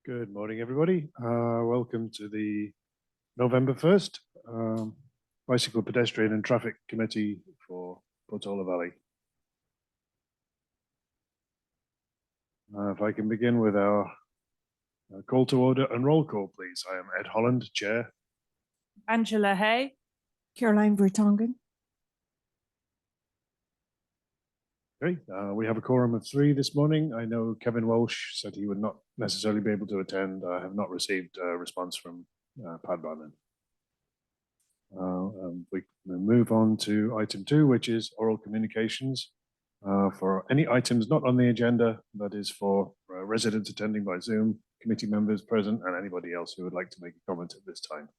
Good morning, everybody. Welcome to the November 1st Bicycle, Pedestrian and Traffic Committee for Portola Valley. If I can begin with our call to order and roll call, please. I am Ed Holland, Chair. Angela Hay. Caroline Vertonghen. Okay, we have a quorum of 3 this morning. I know Kevin Walsh said he would not necessarily be able to attend. I have not received a response from Pat Barnon. We move on to item 2, which is oral communications. For any items not on the agenda, that is for residents attending by Zoom, committee members present, and anybody else who would like to make a comment at this time.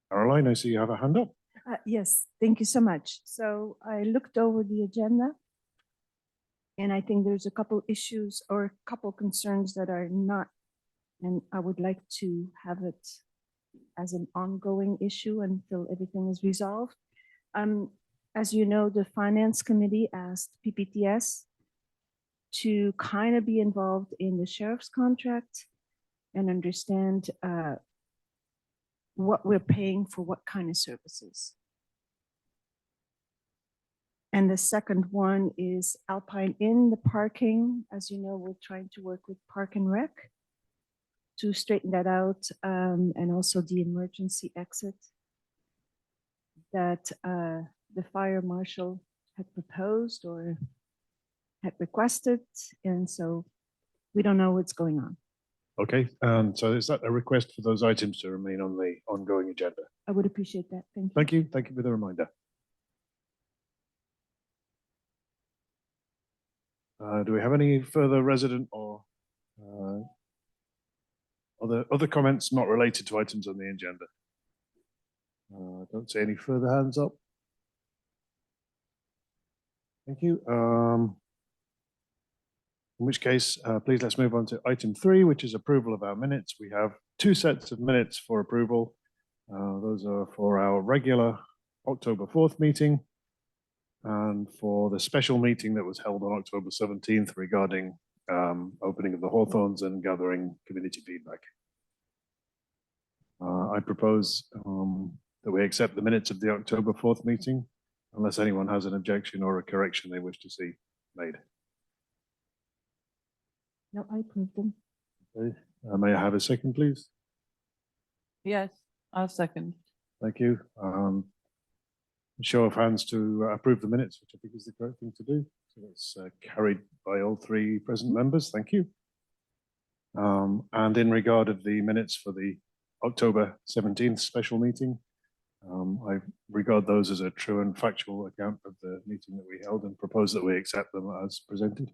Caroline, I see you have a hand up. Yes, thank you so much. So I looked over the agenda and I think there's a couple issues or a couple concerns that are not, and I would like to have it as an ongoing issue until everything is resolved. As you know, the Finance Committee asked PPTS to kind of be involved in the sheriff's contract and understand what we're paying for what kind of services. And the second one is Alpine Inn, the parking. As you know, we're trying to work with Park and Rec to straighten that out, and also the emergency exit that the fire marshal had proposed or had requested. And so we don't know what's going on. Okay, so is that a request for those items to remain on the ongoing agenda? I would appreciate that. Thank you. Thank you. Thank you for the reminder. Do we have any further resident or other comments not related to items on the agenda? I don't see any further hands up. Thank you. In which case, please let's move on to item 3, which is approval of our minutes. We have 2 sets of minutes for approval. Those are for our regular October 4th meeting and for the special meeting that was held on October 17th regarding opening of the Hawthorns and gathering community feedback. I propose that we accept the minutes of the October 4th meeting unless anyone has an objection or a correction they wish to see made. No, I approve them. Okay. May I have a second, please? Yes, I'll second. Thank you. Show of hands to approve the minutes, which I think is the correct thing to do. So that's carried by all 3 present members. Thank you. And in regard of the minutes for the October 17th special meeting, I regard those as a true and factual account of the meeting that we held and propose that we accept them as presented.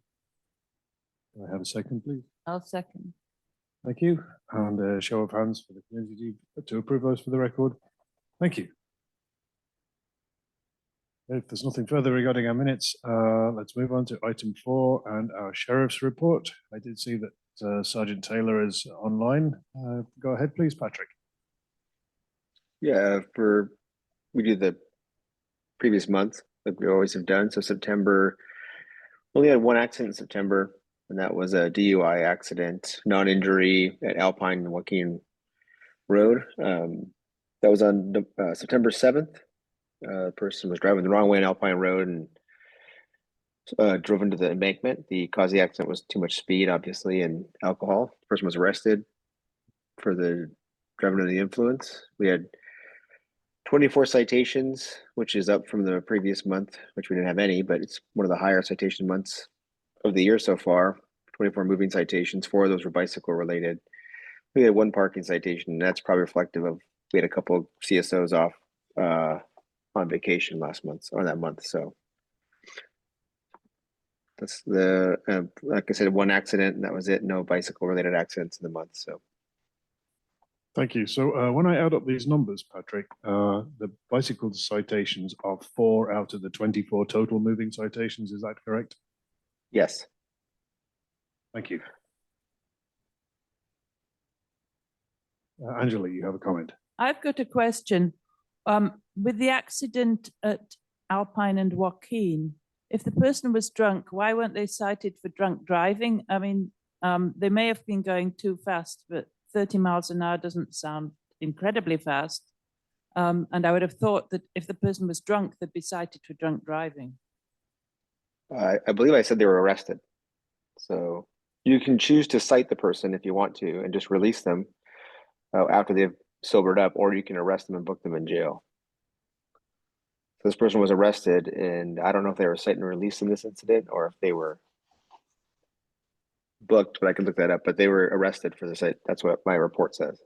Do I have a second, please? I'll second. Thank you. And a show of hands for the community to approve those for the record. Thank you. If there's nothing further regarding our minutes, let's move on to item 4 and our sheriff's report. I did see that Sergeant Taylor is online. Go ahead, please, Patrick. Yeah, we do the previous month like we always have done. So September, we only had 1 accident in September, and that was a DUI accident, non-injury at Alpine and Joaquin Road. That was on September 7th. The person was driving the wrong way on Alpine Road and drove into the embankment. The cause of the accident was too much speed, obviously, and alcohol. The person was arrested for the driving under the influence. We had 24 citations, which is up from the previous month, which we didn't have any, but it's one of the higher citation months of the year so far. 24 moving citations, 4 of those were bicycle related. We had 1 parking citation, and that's probably reflective of, we had a couple of CSOs off on vacation last month or that month. So that's the, like I said, 1 accident and that was it. No bicycle related accidents in the month. So. Thank you. So when I add up these numbers, Patrick, the bicycle citations are 4 out of the 24 total moving citations. Is that correct? Yes. Thank you. Angela, you have a comment. I've got a question. With the accident at Alpine and Joaquin, if the person was drunk, why weren't they cited for drunk driving? I mean, they may have been going too fast, but 30 miles an hour doesn't sound incredibly fast. And I would have thought that if the person was drunk, they'd be cited for drunk driving. I believe I said they were arrested. So you can choose to cite the person if you want to and just release them after they've sobered up, or you can arrest them and book them in jail. So this person was arrested, and I don't know if they were cited and released in this incident or if they were booked, but I could look that up. But they were arrested for the site. That's what my report says.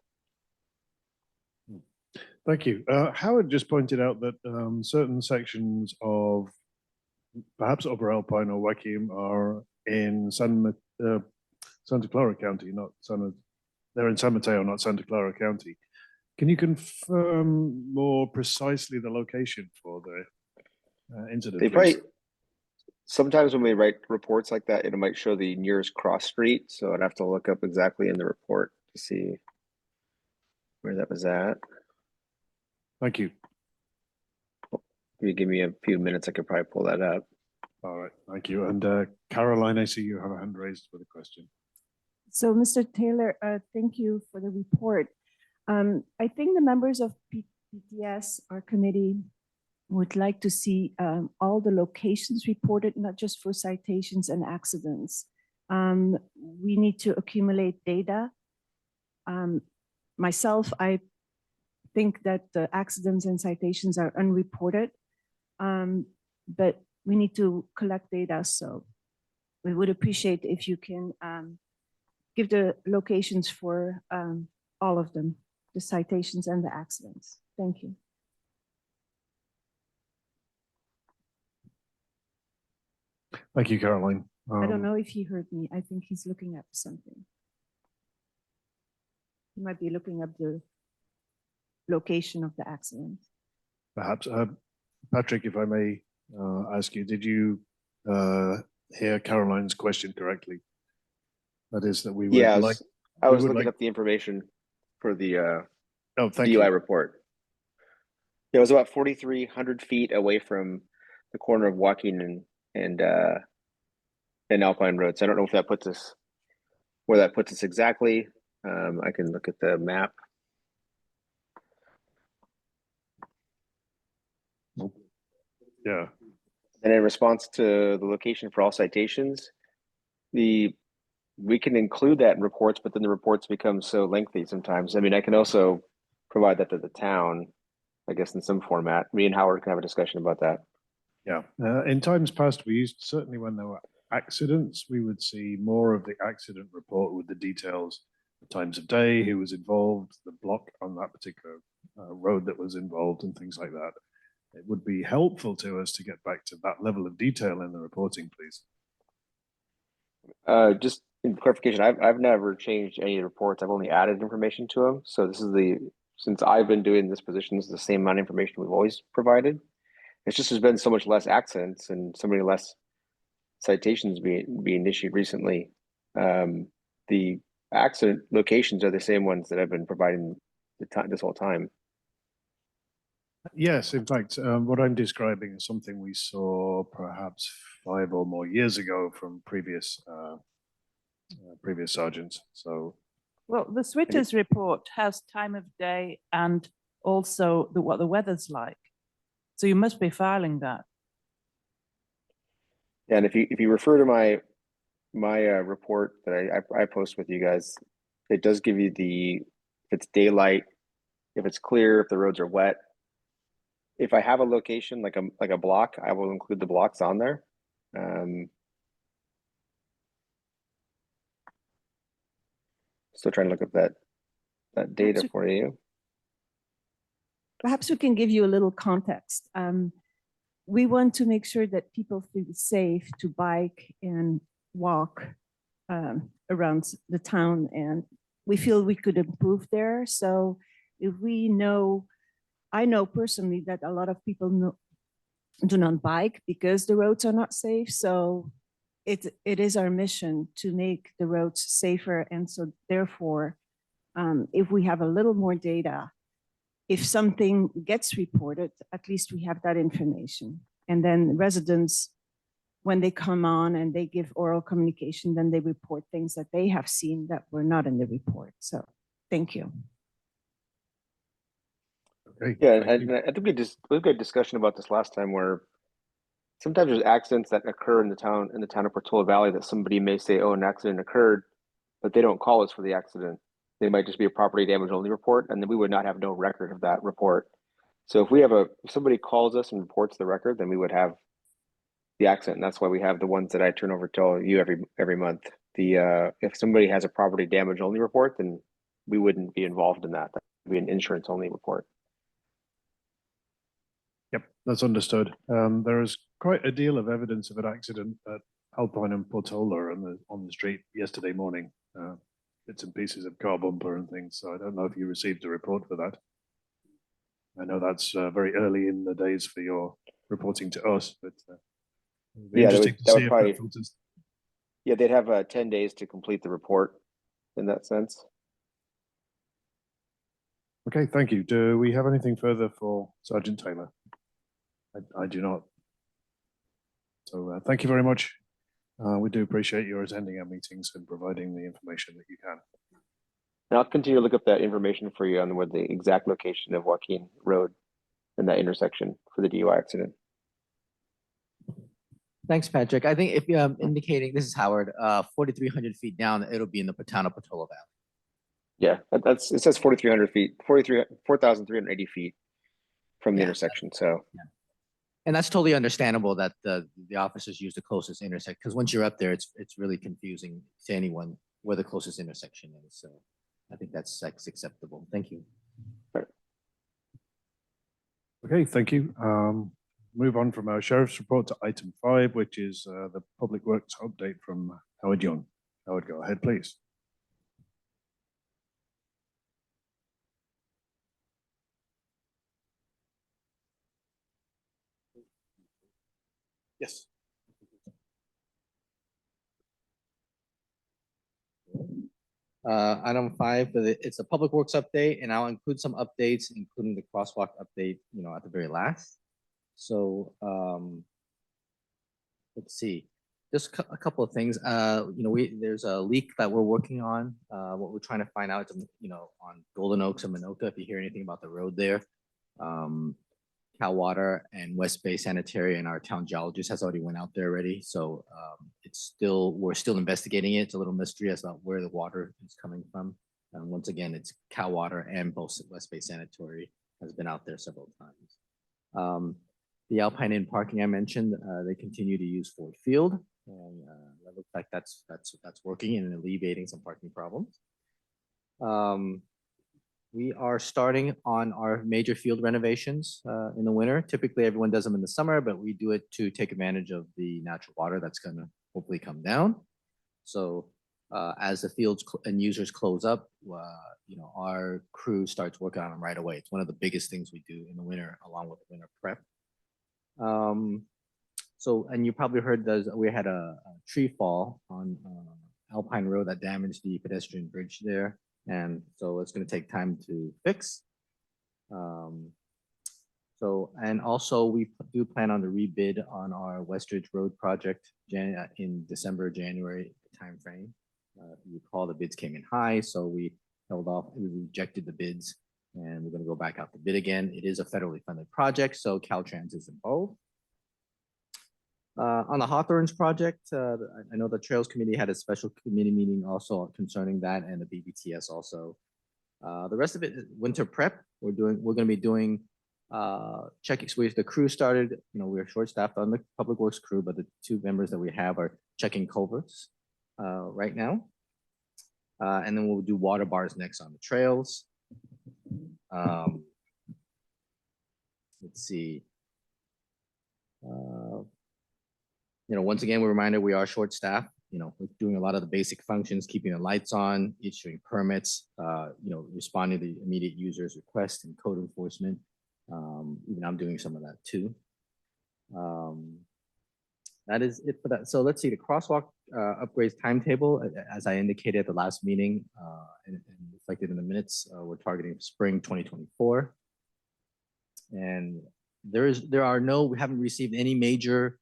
Thank you. Howard just pointed out that certain sections of perhaps Upper Alpine or Waukegan are in Santa Clara County, not they're in San Mateo, not Santa Clara County. Can you confirm more precisely the location for the incident? They please? probably, sometimes when we write reports like that, it might show the nearest cross street. So I'd have to look up exactly in the report to see where that was at. Thank you. If you give me a few minutes, I could probably pull that up. All right, thank you. And Caroline, I see you have a hand raised with a question. So, Mr. Taylor, thank you for the report. I think the members of PTS, our committee, would like to see all the locations reported, not just for citations and accidents. We need to accumulate data. Myself, I think that the accidents and citations are unreported, but we need to collect data. So we would appreciate if you can give the locations for all of them, the citations and the accidents. Thank you. Thank you, Caroline. I don't know if he heard me. I think he's looking up something. He might be looking up the location of the accident. Perhaps, Patrick, if I may ask you, did you hear Caroline's question correctly? That is that we would Yeah, like. I we was would looking like- up the information for the Oh, thank DUI you. report. It was about 4,300 feet away from the corner of Waukegan and Alpine Road. So I don't know if that puts us where that puts us exactly. I can look at the map. Yeah. And in response to the location for all citations, we can include that in reports, but then the reports become so lengthy sometimes. I mean, I can also provide that to the town, I guess, in some format. Me and Howard can have a discussion about that. Yeah. In times past, we used, certainly when there were accidents, we would see more of the accident report with the details, the times of day, who was involved, the block on that particular road that was involved, and things like that. It would be helpful to us to get back to that level of detail in the reporting, please. Just in clarification, I've never changed any reports. I've only added information to them. So this is since I've been doing this position, this is the same amount of information we've always provided. It's just there's been so much less accidents and so many less citations being issued recently. The accident locations are the same ones that I've been providing this whole time. Yes, in fact, what I'm describing is something we saw perhaps 5 or more years ago from previous sergeants. So, Well, the Switters report has time of day and also what the weather's like. So you must be filing that. And if you refer to my report that I post with you guys, it does give you if it's daylight, if it's clear, if the roads are wet. If I have a location like a block, I will include the blocks on there. Still trying to look up that data for you. Perhaps we can give you a little context. We want to make sure that people feel safe to bike and walk around the town, and we feel we could improve there. So if we know, I know personally that a lot of people do not bike because the roads are not safe. So it is our mission to make the roads safer. And so therefore, if we have a little more data, if something gets reported, at least we have that information. And then residents when they come on and they give oral communication, then they report things that they have seen that were not in the report. So thank you. Okay. Yeah, thank you. and I think we had a discussion about this last time where sometimes there's accidents that occur in the town of Portola Valley that somebody may say, oh, an accident occurred, but they don't call us for the accident. They might just be a property damage only report, and then we would not have no record of that report. So if somebody calls us and reports the record, then we would have the accident. And that's why we have the ones that I turn over to you every month. If somebody has a property damage only report, then we wouldn't be involved in that. That would be an insurance only report. Yep, that's understood. There is quite a deal of evidence of an accident at Alpine and Portola on the street yesterday morning. Bits and pieces of car bumper and things. So I don't know if you received a report for that. I know that's very early in the days for your reporting to us, but it'd be Yeah, interesting to that see would if probably, that filters. yeah, they'd have 10 days to complete the report in that sense. Okay, thank you. Do we have anything further for Sergeant Taylor? I do not. So thank you very much. We do appreciate your attending our meetings and providing the information that you can. And I'll continue to look up that information for you on where the exact location of Joaquin Road and that intersection for the DUI accident. Thanks, Patrick. I think if you're indicating, this is Howard, 4,300 feet down, it'll be in the Patana Portola Valley. Yeah, it says 4,300 feet, 4,380 feet from the Yeah. intersection. So And that's totally understandable that the officers use the closest intersection, because once you're up there, it's really confusing to anyone where the closest intersection is. So I think that's acceptable. Thank you. Okay, thank you. Move on from our sheriff's report to item 5, which is the public works update from Howard Young. Howard, go ahead, please. Yes. Item 5, it's a public works update, and I'll include some updates, including the crosswalk update, at the very last. So let's see, just a couple of things. There's a leak that we're working on. What we're trying to find out, on Golden Oaks and Minoka, if you hear anything about the road there. Cal Water and West Bay Sanitary and our town geologist has already went out there already. So we're still investigating it. It's a little mystery as to where the water is coming from. And once again, it's Cal Water and both West Bay Sanitary has been out there several times. The Alpine Inn parking I mentioned, they continue to use Ford Field, and that looks like that's working and alleviating some parking problems. We are starting on our major field renovations in the winter. Typically, everyone does them in the summer, but we do it to take advantage of the natural water that's going to hopefully come down. So as the fields and users close up, our crew starts working on them right away. It's one of the biggest things we do in the winter, along with winter prep. And you probably heard we had a tree fall on Alpine Road that damaged the pedestrian bridge there. And so it's going to take time to fix. And also we do plan on the rebid on our Westridge Road project in December, January timeframe. If you recall, the bids came in high, so we held off. We rejected the bids, and we're going to go back out to bid again. It is a federally funded project, so Caltrans is involved. On the Hawthorns project, I know the Trails Committee had a special committee meeting also concerning that, and the BBTS also. The rest of it is winter prep. We're going to be doing checking. So the crew started. We're short-staffed on the public works crew, but the 2 members that we have are checking culverts right now, and then we'll do water bars next on the trails. Let's see. Once again, we're reminded we are short-staffed. We're doing a lot of the basic functions, keeping the lights on, issuing permits, responding to the immediate users' requests and code enforcement. Even I'm doing some of that too. That is it for that. So let's see the crosswalk upgrades timetable. As I indicated at the last meeting and reflected in the minutes, we're targeting spring 2024. And we haven't received any major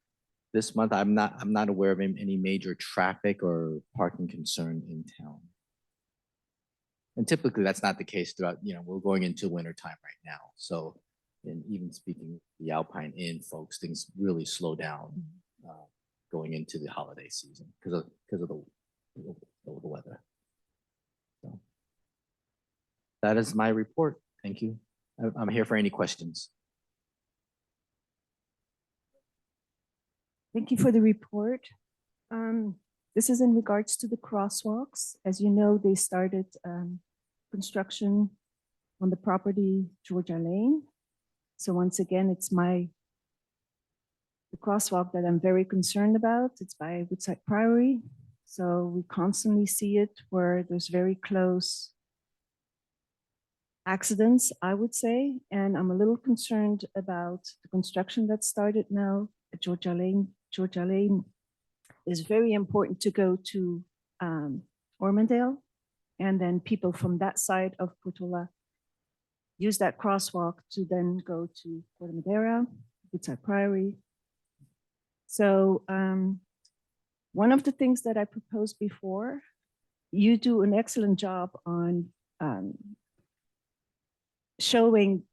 This month, I'm not aware of any major traffic or parking concern in town. And typically that's not the case throughout, we're going into winter time right now. So, and even speaking of the Alpine Inn folks, things really slow down going into the holiday season because of the weather. So that is my report. Thank you. I'm here for any questions. Thank you for the report. This is in regards to the crosswalks. As you know, they started construction on the property Georgia Lane. So once again, it's the crosswalk that I'm very concerned about. It's by Woodside Priory. So we constantly see it where there's very close accidents, I would say. And I'm a little concerned about the construction that started now at Georgia Lane. Georgia Lane is very important to go to Ormondale. And then people from that side of Portola use that crosswalk to then go to Puerto Madera, Woodside Priory. So one of the things that I proposed before, you do an excellent job on showing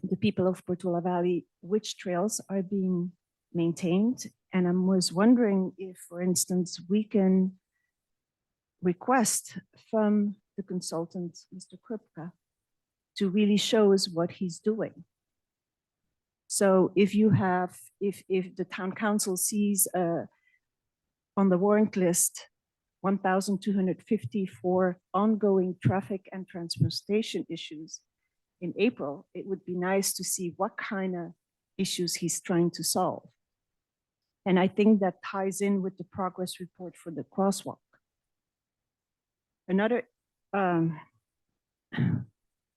the people of Portola Valley which trails are being maintained. And I was wondering if, for instance, we can request from the consultant, Mr. Krupka, to really show us what he's doing. So if the town council sees on the warrant list 1,250 for ongoing traffic and transportation issues in April, it would be nice to see what kind of issues he's trying to solve. And I think that ties in with the progress report for the crosswalk. Another,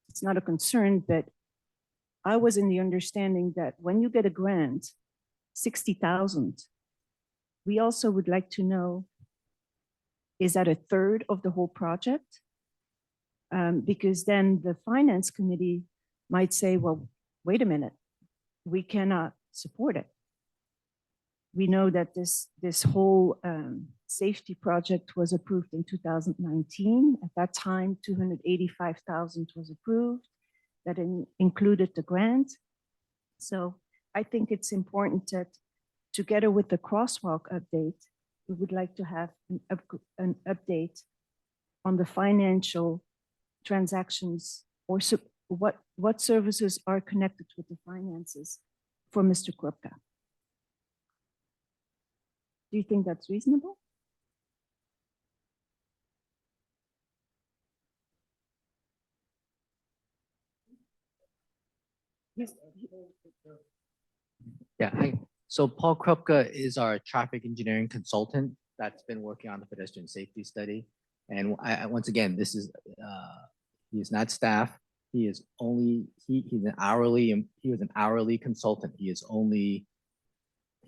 it's not a concern, but I was in the understanding that when you get a grant, 60,000, we also would like to know, is that a third of the whole project? Because then the finance committee might say, well, wait a minute, we cannot support it. We know that this whole safety project was approved in 2019. At that time, 285,000 was approved. That included the grant. So I think it's important that together with the crosswalk update, we would like to have an update on the financial transactions or what services are connected with the finances for Mr. Krupka. Do you think that's reasonable? Yes. Yeah, so Paul Krupka is our traffic engineering consultant that's been working on the pedestrian safety study. And once again, this is, he is not staff. He is only, he was an hourly consultant. He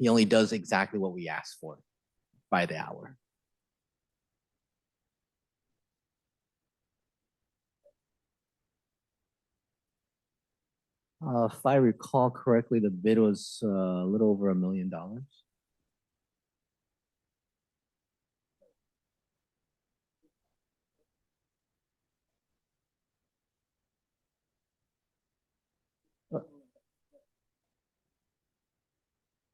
only does exactly what we asked for by the hour. If I recall correctly, the bid was a little over $1 million.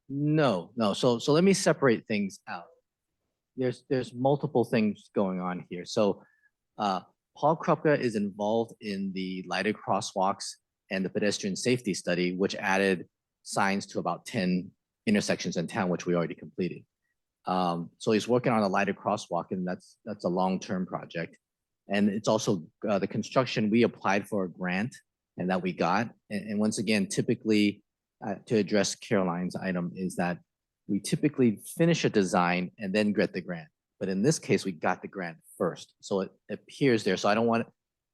No. So let me separate things out. There's multiple things going on here. So Paul Krupka is involved in the lighted crosswalks and the pedestrian safety study, which added signs to about 10 intersections in town, which we already completed. So he's working on a lighted crosswalk, and that's a long-term project. And it's also the construction, we applied for a grant and that we got. And once again, typically, to address Caroline's item, is that we typically finish a design and then get the grant. But in this case, we got the grant first. So it appears there. So I don't want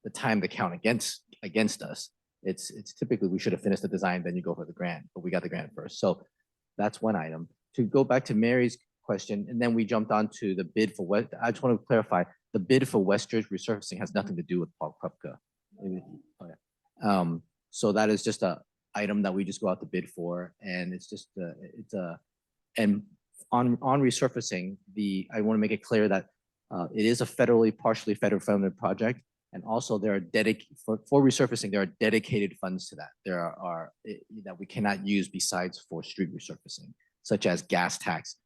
the time to count against us. It's typically we should have finished the design, then you go for the grant, but we got the grant first. So that's one item. To go back to Mary's question, and then we jumped on to the bid for West. I just want to clarify, the bid for Westridge resurfacing has nothing to do with Paul Krupka. So that is just a item that we just go out to bid for, and it's just And on resurfacing, I want to make it clear that it is a partially federal funded project. And also there are for resurfacing, there are dedicated funds to that. There are that we cannot use besides for street resurfacing, such as gas tax,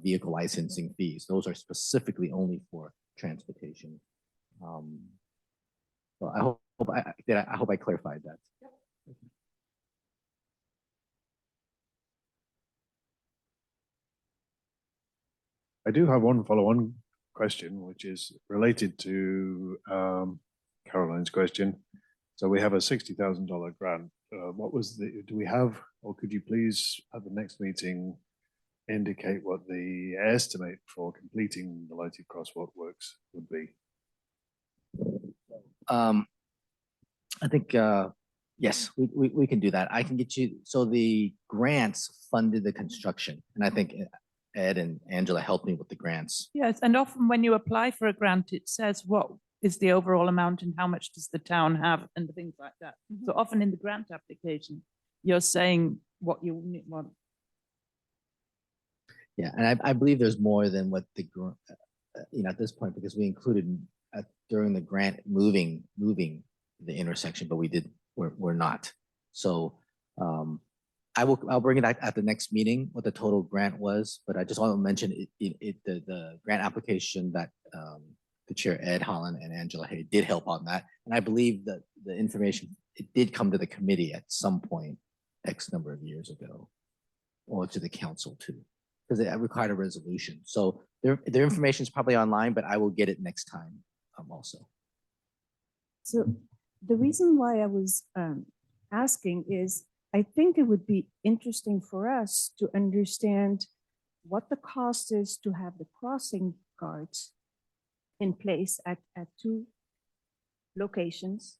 vehicle licensing fees. Those are specifically only for transportation. So I hope I clarified that. I do have one follow-on question, which is related to Caroline's question. So we have a $60,000 grant. Do we have, or could you please at the next meeting indicate what the estimate for completing the lighted crosswalk works would be? I think, yes, we can do that. I can get you, so the grants funded the construction, and I think Ed and Angela helped me with the grants. Yes, and often when you apply for a grant, it says what is the overall amount and how much does the town have and things like that. So often in the grant application, you're saying what you want. Yeah, and I believe there's more than what the, at this point, because we included during the grant moving the intersection, but we're not. So I'll bring it back at the next meeting what the total grant was, but I just want to mention the grant application that the chair Ed Holland and Angela Hay did help on that. And I believe that the information, it did come to the committee at some point X number of years ago, or to the council too, because it required a resolution. So their information is probably online, but I will get it next time also. So the reason why I was asking is, I think it would be interesting for us to understand what the cost is to have the crossing guards in place at two locations,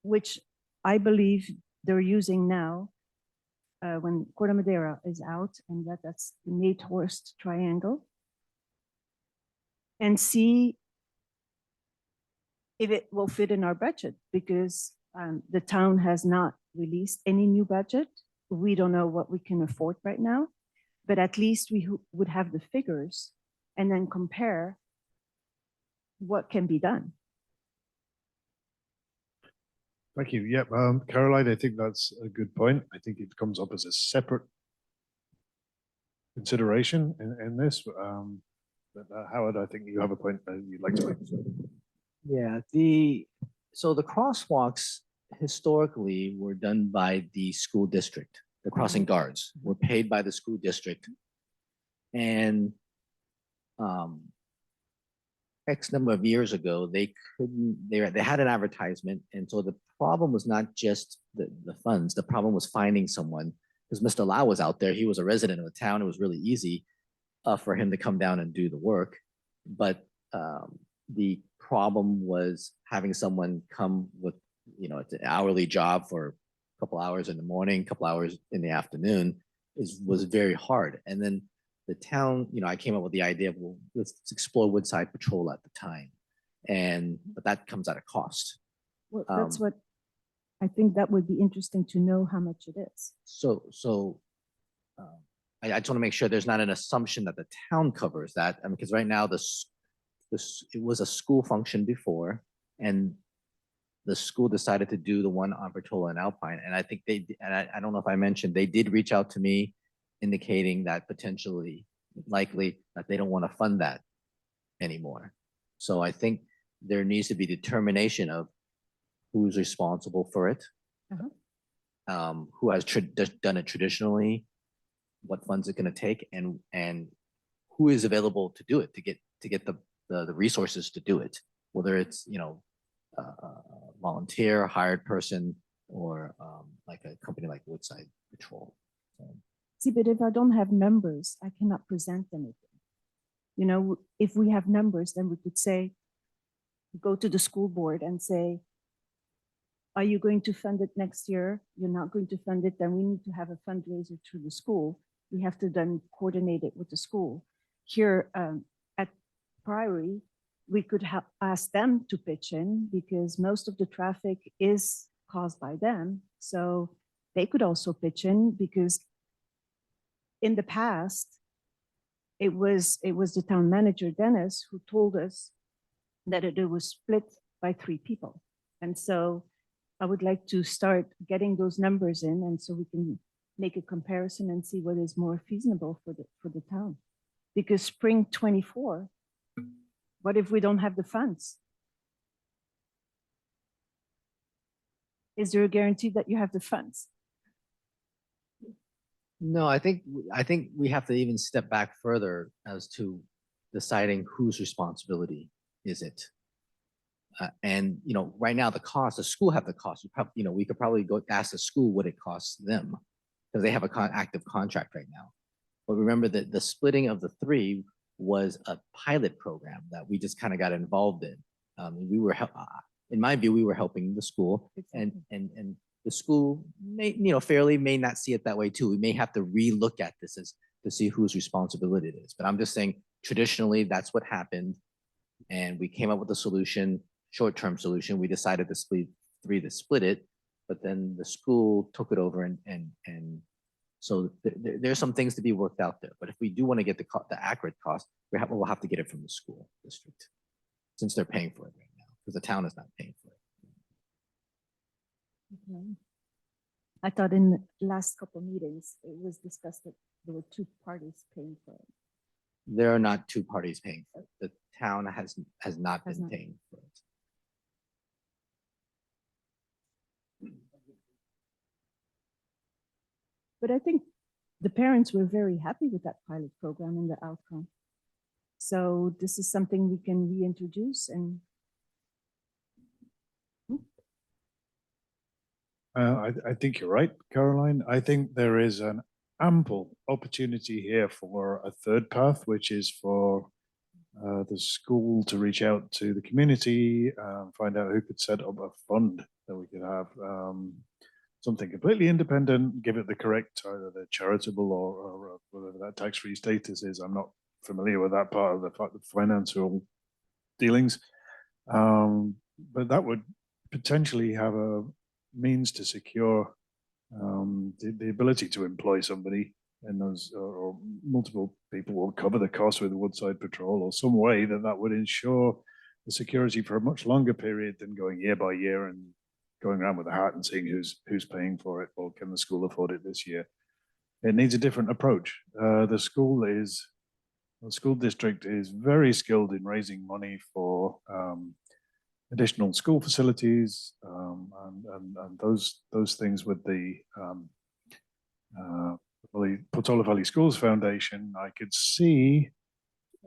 which I believe they're using now when Corte Madera is out, and that's the Nate Horst triangle, and see if it will fit in our budget, because the town has not released any new budget. We don't know what we can afford right now, but at least we would have the figures and then compare what can be done. Thank you. Yep, Caroline, I think that's a good point. I think it comes up as a separate consideration in this. But Howard, I think you have a point that you'd like to make. Yeah, so the crosswalks historically were done by the school district. The crossing guards were paid by the school district. And X number of years ago, they had an advertisement. And so the problem was not just the funds. The problem was finding someone, because Mr. Lau was out there. He was a resident of the town. It was really easy for him to come down and do the work. But the problem was having someone come with, it's an hourly job for a couple hours in the morning, a couple hours in the afternoon was very hard. And then the town, I came up with the idea of, well, let's explore Woodside Patrol at the time. But that comes at a cost. Well, that's what I think that would be interesting to know how much it is. So I just want to make sure there's not an assumption that the town covers that. I mean, because right now it was a school function before, and the school decided to do the one on Bertola and Alpine. And I think I don't know if I mentioned, they did reach out to me indicating that likely that they don't want to fund that anymore. So I think there needs to be determination of who's responsible for it, who has done it traditionally, what funds it's going to take, and who is available to do it, to get the resources to do it, whether it's volunteer, hired person, or like a company like Woodside Patrol. See, but if I don't have numbers, I cannot present anything. If we have numbers, then we could say, go to the school board and say, are you going to fund it next year? You're not going to fund it, then we need to have a fundraiser through the school. We have to then coordinate it with the school. Here at Priory, we could ask them to pitch in, because most of the traffic is caused by them. So they could also pitch in, because in the past, it was the town manager, Dennis, who told us that it was split by 3 people. And so I would like to start getting those numbers in, and so we can make a comparison and see what is more feasible for the town. Because spring 24, what if we don't have the funds? Is there a guarantee that you have the funds? No, I think we have to even step back further as to deciding whose responsibility is it. And, you know, right now, the cost, the school have the cost. You know, we could probably go ask the school what it costs them, because they have a active contract right now. But remember that the splitting of the 3 was a pilot program that we just kind of got involved in. We were, in my view, we were helping the school, and the school may, you know, fairly may not see it that way too. We may have to relook at this as to see whose responsibility it is. But I'm just saying, traditionally, that's what happened, and we came up with a solution, short-term solution. We decided to split 3 to split it, but then the school took it over, and so there's some things to be worked out there. But if we do want to get the accurate cost, we'll have to get it from the school district, since they're paying for it right now, because the town is not paying for it. Okay. I thought in the last couple of meetings, it was discussed that there were 2 parties paying for it. There are not 2 parties paying for it. The town has not Has been not. paying for it. But I think the parents were very happy with that pilot program and the outcome. So this is something we can reintroduce and I think you're right, Caroline. I think there is an ample opportunity here for a third path, which is for the school to reach out to the community, find out who could set up a fund that we could have something completely independent, give it the correct, either the charitable or whatever that tax-free status is. I'm not familiar with that part of the financial dealings. But that would potentially have a means to secure the ability to employ somebody in those, or multiple people will cover the cost with the Woodside Patrol, or some way that would ensure the security for a much longer period than going year by year and going around with a hat and seeing who's paying for it, or can the school afford it this year. It needs a different approach. The school district is very skilled in raising money for additional school facilities, and those things with the Portola Valley Schools Foundation. I could see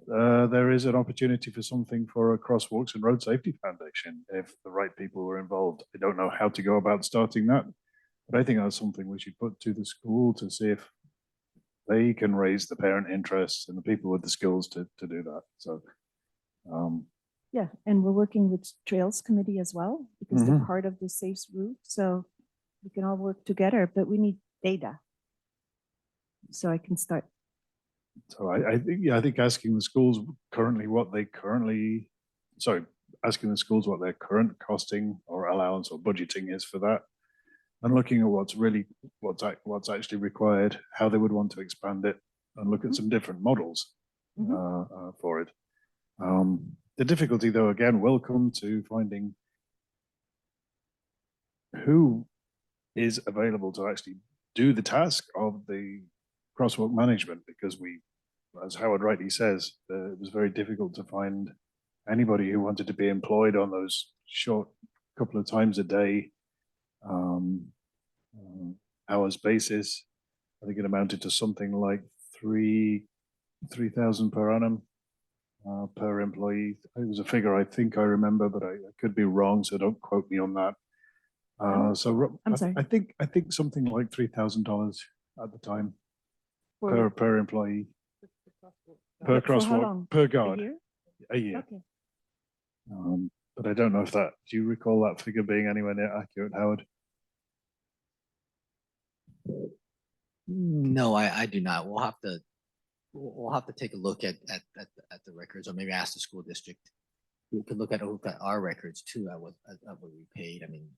there is an opportunity for something for a Crosswalks and Road Safety Foundation if the right people were involved. I don't know how to go about starting that, but I think that's something we should put to the school to see if they can raise the parent interests and the people with the skills to do that. So yeah, and we're working with Trails Committee as well, because they're Mhm. part of the Safe Route. So we can all work together, but we need data. So I can start. So I think asking the schools asking the schools what their current costing or allowance or budgeting is for that, and looking at what's actually required, how they would want to expand it, and look at some different models for it. The difficulty, though, again, will come to finding who is available to actually do the task of the crosswalk management, because as Howard rightly says, it was very difficult to find anybody who wanted to be employed on those short couple of times a day hours basis. I think it amounted to something like 3,000 per annum per employee. It was a figure I think I remember, but I could be wrong, so don't quote me on that. I'm sorry. I think something like $3,000 at the time For- per employee, per For how crosswalk, long? per A guard, year? a year. Okay. But I don't know if do you recall that figure being anywhere near accurate, Howard? No, I do not. We'll have to take a look at the records, or maybe ask the school district. We could look at our records too, at what we paid. I mean,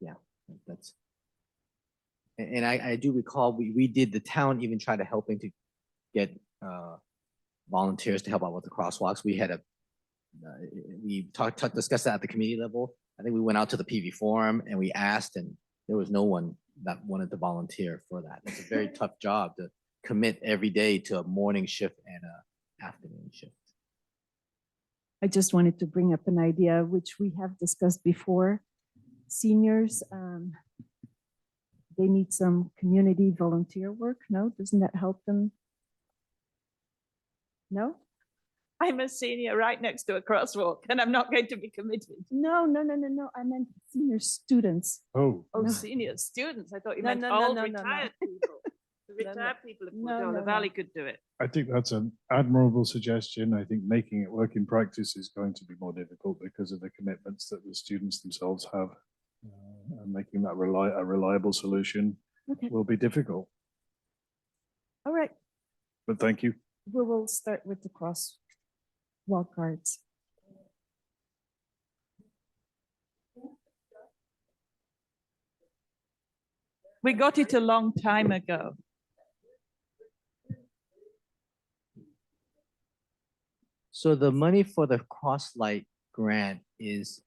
yeah, that's And I do recall we did, the town even tried to helping to get volunteers to help out with the crosswalks. We had we discussed that at the committee level. I think we went out to the PV forum and we asked, and there was no one that wanted to volunteer for that. It's a very tough job to commit every day to a morning shift and a afternoon shift. I just wanted to bring up an idea which we have discussed before. Seniors, they need some community volunteer work. No, doesn't that help them? No? I'm a senior right next to a crosswalk and I'm not going to be committed. No. I meant senior students. Oh, Oh, No. senior students. I thought you No, meant no, no, old no, no, no. retired people. The No, no. retired people of No, Portola no, no. Valley could do it. I think that's an admirable suggestion. I think making it work in practice is going to be more difficult because of the commitments that the students themselves have. And making that a reliable solution Okay, will be difficult, all right. but thank you. We will start with the crosswalk guards. We got it a long time ago. So the money for the Crosslight grant is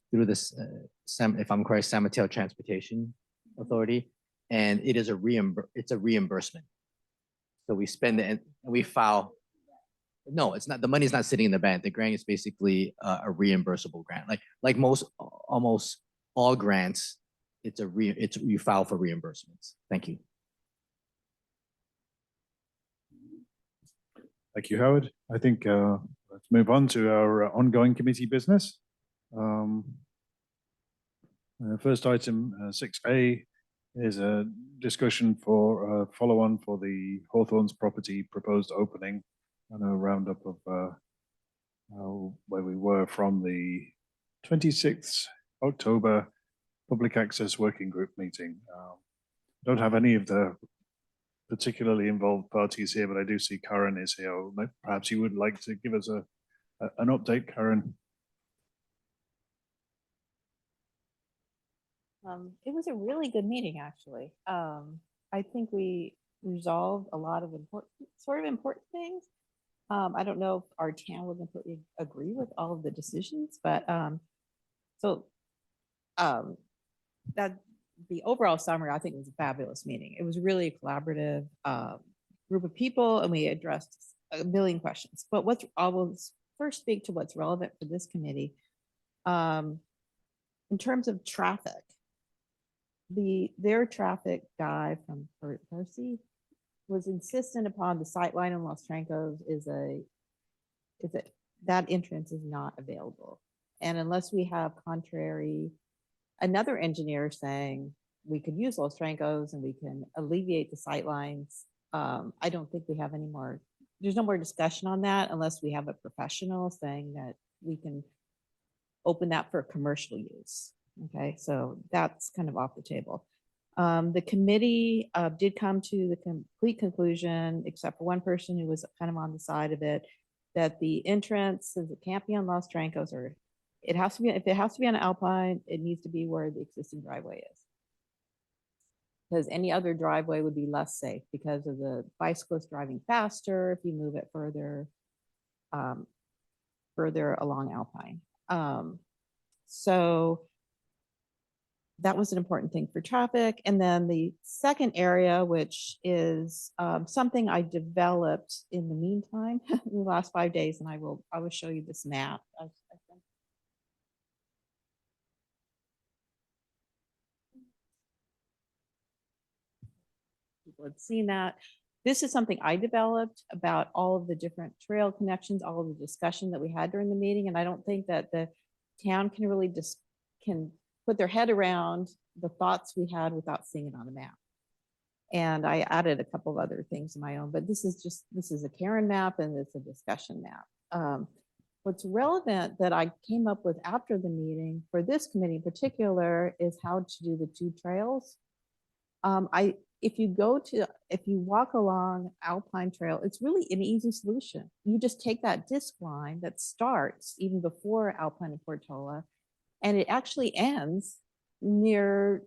through this, if I'm correct, San Mateo Transportation Authority, and it is it's a reimbursement. So we spend it and we file. No, it's not. The money's not sitting in the bank. The grant is basically a reimbursable grant. Like almost all grants, you file for reimbursements. Thank you. Thank you, Howard. I think let's move on to our ongoing committee business. First item 6A is a discussion for follow-on for the Hawthorns property proposed opening and a roundup of where we were from the 26th October Public Access Working Group meeting. Don't have any of the particularly involved parties here, but I do see Karen is here. Perhaps you would like to give us an update, Karen. It was a really good meeting, actually. I think we resolved a lot of important things. I don't know if our town would completely agree with all of the decisions, but that the overall summary, I think, was a fabulous meeting. It was really a collaborative group of people, and we addressed a million questions. But I will first speak to what's relevant for this committee. In terms of traffic, their traffic guy from Percy was insistent upon the sightline in Los Trancos that entrance is not available. And unless we have another engineer saying we could use Los Trancos and we can alleviate the sightlines, I don't think we have any more. There's no more discussion on that unless we have a professional saying that we can open that for commercial use. Okay, so that's kind of off the table. The committee did come to the complete conclusion, except for one person who was kind of on the side of it, that the entrance, since it can't be on Los Trancos, or it has to be, if it has to be on Alpine, it needs to be where the existing driveway is. Because any other driveway would be less safe because of the bicyclists driving faster if you move it further along Alpine. So that was an important thing for traffic. And then the second area, which is something I developed in the meantime in the last 5 days, and I will show you this map. People had seen that. This is something I developed about all of the different trail connections, all of the discussion that we had during the meeting. And I don't think that the town can really can put their head around the thoughts we had without seeing it on the map. And I added a couple of other things of my own, but this is a Karen map and it's a discussion map. What's relevant that I came up with after the meeting for this committee in particular is how to do the two trails. If you walk along Alpine Trail, it's really an easy solution. You just take that disc line that starts even before Alpine and Portola, and it actually ends near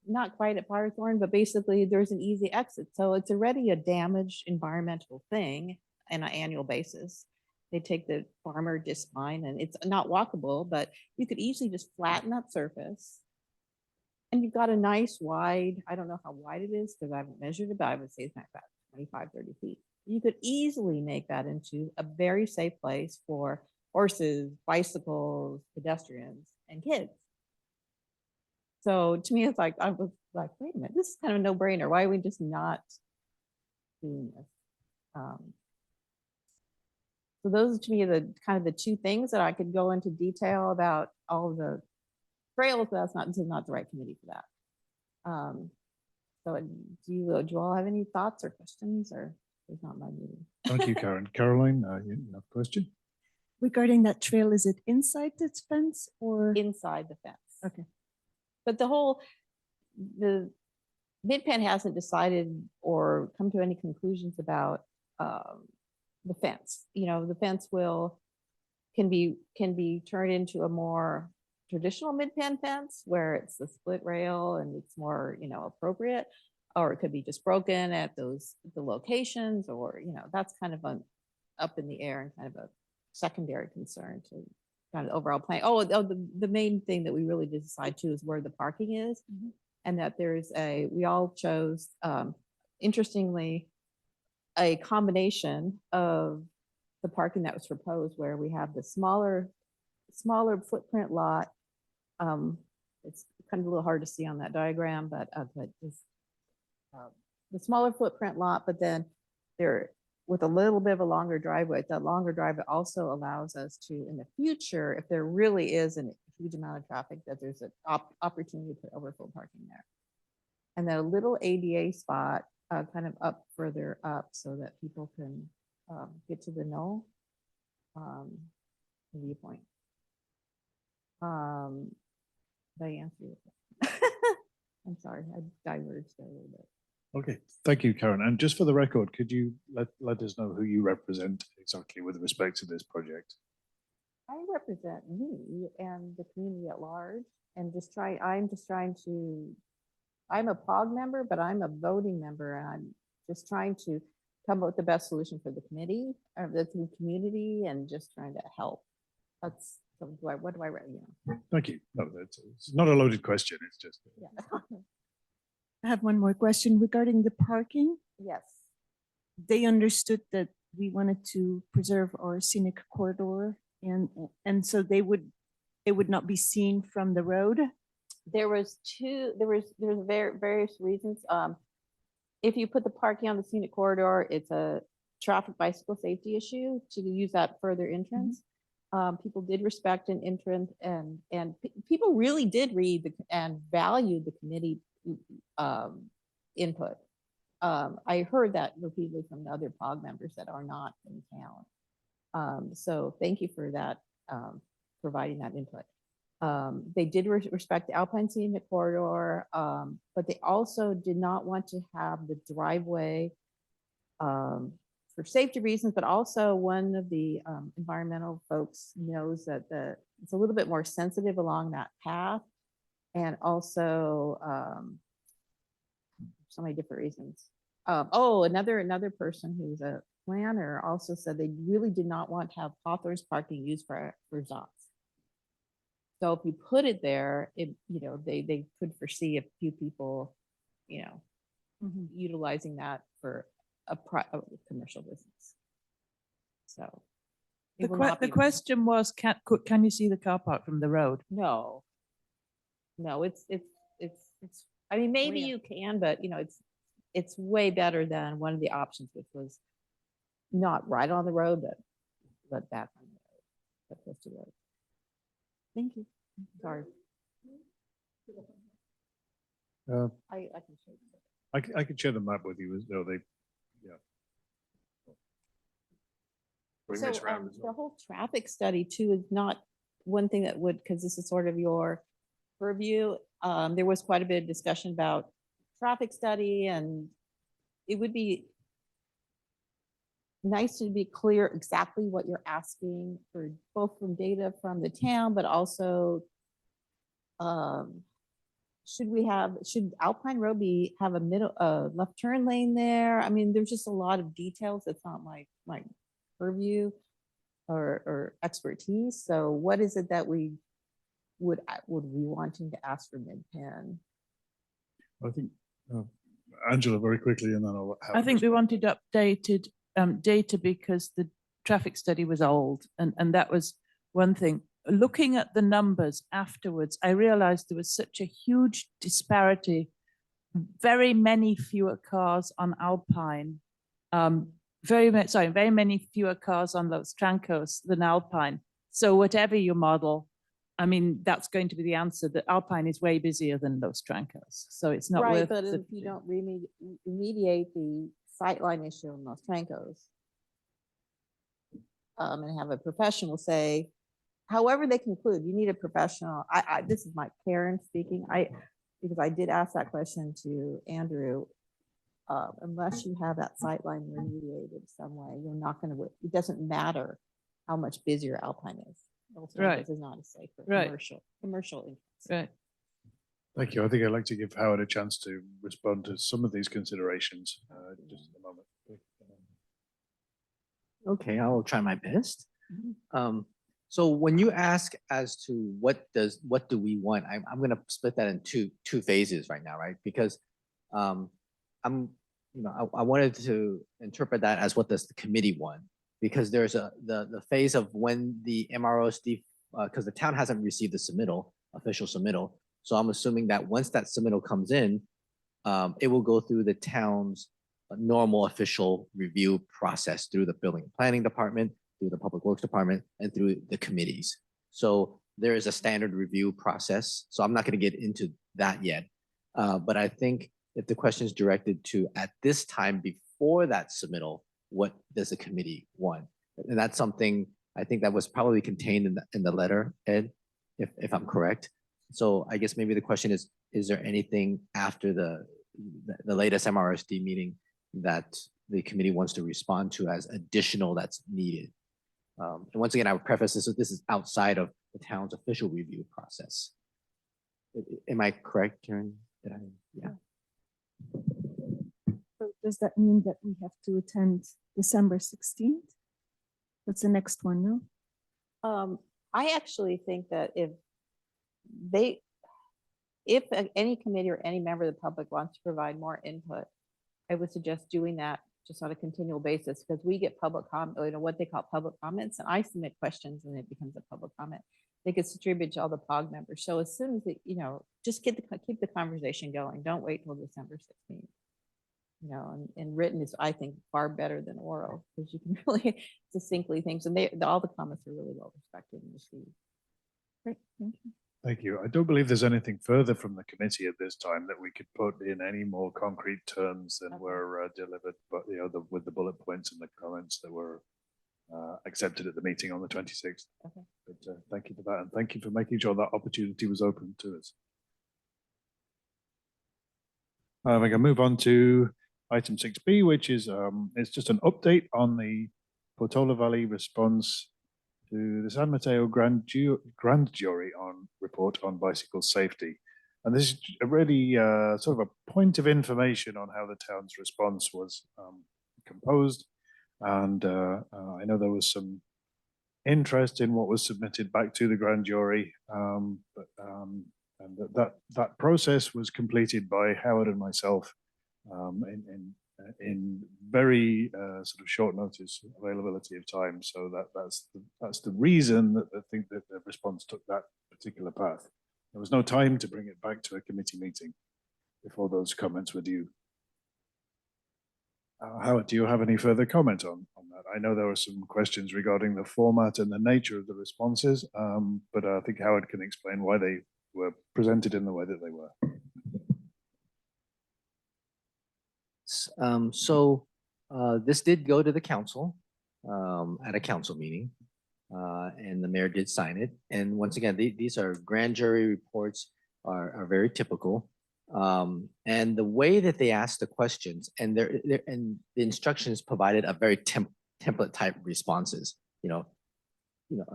not quite at Firethorn, but basically there's an easy exit. So it's already a damaged environmental thing on an annual basis. They take the farmer disc line and it's not walkable, but you could easily just flatten that surface. And you've got a nice wide, I don't know how wide it is because I haven't measured it, but I would say it's not about 25, 30 feet. You could easily make that into a very safe place for horses, bicycles, pedestrians, and kids. So to me, it's like, I was like, wait a minute, this is kind of a no brainer. Why are we just not doing this? So those to me are the kind of the two things that I could go into detail about all of the trails, but this is not the right committee for that. So do you all have any thoughts or questions, or it's not my meeting? Thank you, Karen. Caroline, you have a question? Regarding that trail, is it inside this fence or? Inside the fence. Okay. But the Mid-Penn hasn't decided or come to any conclusions about the fence. You know, the fence can be turned into a more traditional Mid-Penn fence where it's the split rail and it's more, you know, appropriate, or it could be just broken at the locations, or, you know, that's kind of up in the air and kind of a secondary concern to kind of overall plan. The main thing that we really did decide too is where the parking is, and that we all chose, interestingly, a combination of the parking that was proposed, where we have the smaller footprint lot. It's kind of a little hard to see on that diagram, but the smaller footprint lot, but then there with a little bit of a longer driveway. That longer driveway also allows us to, in the future, if there really is a huge amount of traffic, that there's an opportunity to put overflow parking there. And then a little ADA spot kind of up further up so that people can get to the knoll viewpoint. Did I answer your question? I'm sorry, I diverged there a little bit. Okay, thank you, Karen. And just for the record, could you let us know who you represent exactly with respect to this project? I represent me and the community at large, and I'm a POG member, but I'm a voting member, and I'm just trying to come up with the best solution for the committee, or the community, and just trying to help. That's, so what do I write? Thank you. No, it's not a loaded question. It's just. Yeah. I have one more question regarding the parking. Yes. They understood that we wanted to preserve our scenic corridor, and so it would not be seen from the road. There was various reasons. If you put the parking on the scenic corridor, it's a traffic bicycle safety issue to use that further entrance. People did respect an entrance, and people really did read and value the committee input. I heard that repeatedly from the other POG members that are not in town. So thank you for that, providing that input. They did respect the Alpine Scenic Corridor, but they also did not want to have the driveway for safety reasons, but also one of the environmental folks knows that it's a little bit more sensitive along that path. And also so many different reasons. Another person who's a planner also said they really did not want to have Hawthorne's parking used for Zots. So if you put it there, they could foresee a few people, utilizing that for a commercial business. So The question was, can you see the car park from the road? No, it's I mean, maybe yeah. you can, but it's way better than one of the options, which was not right on the road, but back on the road, but close to the road. Thank you. Sorry. I can show you. I could share the map with you as though they, yeah. Bring So this round as the well. whole traffic study too is not one thing that would, because this is sort of your purview. There was quite a bit of discussion about traffic study, and it would be nice to be clear exactly what you're asking for, both from data from the town, but also should Alpine Road have a left turn lane there? I mean, there's just a lot of details. It's not my purview or expertise. So what is it that we would we wanting to ask for mid-pen? I think, Angela, very quickly, and then I'll. I think we wanted updated data because the traffic study was old, and that was one thing. Looking at the numbers afterwards, I realized there was such a huge disparity. Very many fewer cars on Alpine, very many fewer cars on Los Trancos than Alpine. So whatever your model, I mean, that's going to be the answer, that Alpine is way busier than Los Trancos. So it's not Right, worth but the- if you don't remediate the sightline issue in Los Trancos, and have a professional say, however they conclude, you need a professional. This is my parents speaking. Because I did ask that question to Andrew. Unless you have that sightline remediated some way, you're not going to. It doesn't matter how much busier Alpine is. Los Right. Trancos is not as safe for Right. commercial interests. Right. Thank you. I think I'd like to give Howard a chance to respond to some of these considerations, just in a moment. Okay, I will try my best. Mhm. So when you ask as to what do we want, I'm gonna split that in two phases right now, right? Because I wanted to interpret that as what does the committee want? Because there's the phase of when the MROSD, because the town hasn't received the official submittal. So I'm assuming that once that submittal comes in, it will go through the town's normal official review process through the building and planning department, through the public works department, and through the committees. So there is a standard review process. So I'm not going to get into that yet. But I think if the question is directed to at this time before that submittal, what does the committee want? And that's something I think that was probably contained in the letter, Ed, if I'm correct. So I guess maybe the question is there anything after the latest MRSD meeting that the committee wants to respond to as additional that's needed? And once again, I would preface this with this is outside of the town's official review process. Am I correct, Karen? Yeah. So does that mean that we have to attend December 16th? That's the next one, no? I actually think that if any committee or any member of the public wants to provide more input, I would suggest doing that just on a continual basis, because we get public what they call public comments, and I submit questions and it becomes a public comment. They get distributed to all the POG members. So as soon as just keep the conversation going. Don't wait till December 16th. And written is, I think, far better than oral, because you can really succinctly things, and all the comments are really well respected and received. Great, thank you. Thank you. I don't believe there's anything further from the committee at this time that we could put in any more concrete terms than were delivered, but with the bullet points and the comments that were accepted at the meeting on the 26th. Okay. But thank you for that, and thank you for making sure that opportunity was open to us. We can move on to item 6B, which is it's just an update on the Portola Valley response to the San Mateo Grand Jury report on bicycle safety. And this is really sort of a point of information on how the town's response was composed. And I know there was some interest in what was submitted back to the grand jury, and that process was completed by Howard and myself in very sort of short notice availability of time. So that's the reason that I think that the response took that particular path. There was no time to bring it back to a committee meeting before those comments were due. Howard, do you have any further comment on that? I know there were some questions regarding the format and the nature of the responses, but I think Howard can explain why they were presented in the way that they were. This did go to the council at a council meeting, and the mayor did sign it. And once again, these are grand jury reports are very typical. And the way that they ask the questions and the instructions provided a very template type responses,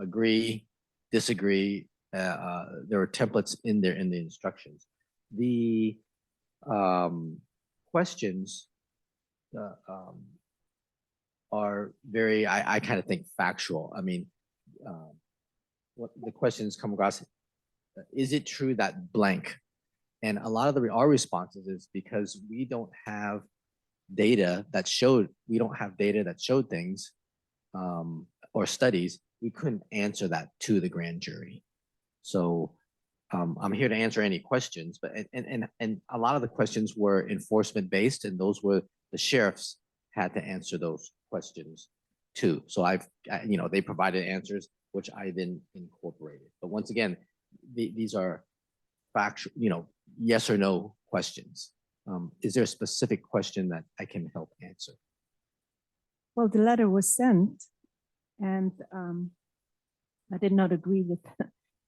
agree, disagree. There were templates in the instructions. The questions are very, I kind of think factual. I mean, what the questions come across, is it true that blank? And a lot of our responses is because we don't have data that showed, things or studies, we couldn't answer that to the grand jury. So I'm here to answer any questions, but and a lot of the questions were enforcement based, and those were the sheriffs had to answer those questions too. So they provided answers which I then incorporated. But once again, these are factual, yes or no questions. Is there a specific question that I can help answer? Well, the letter was sent, and I did not agree with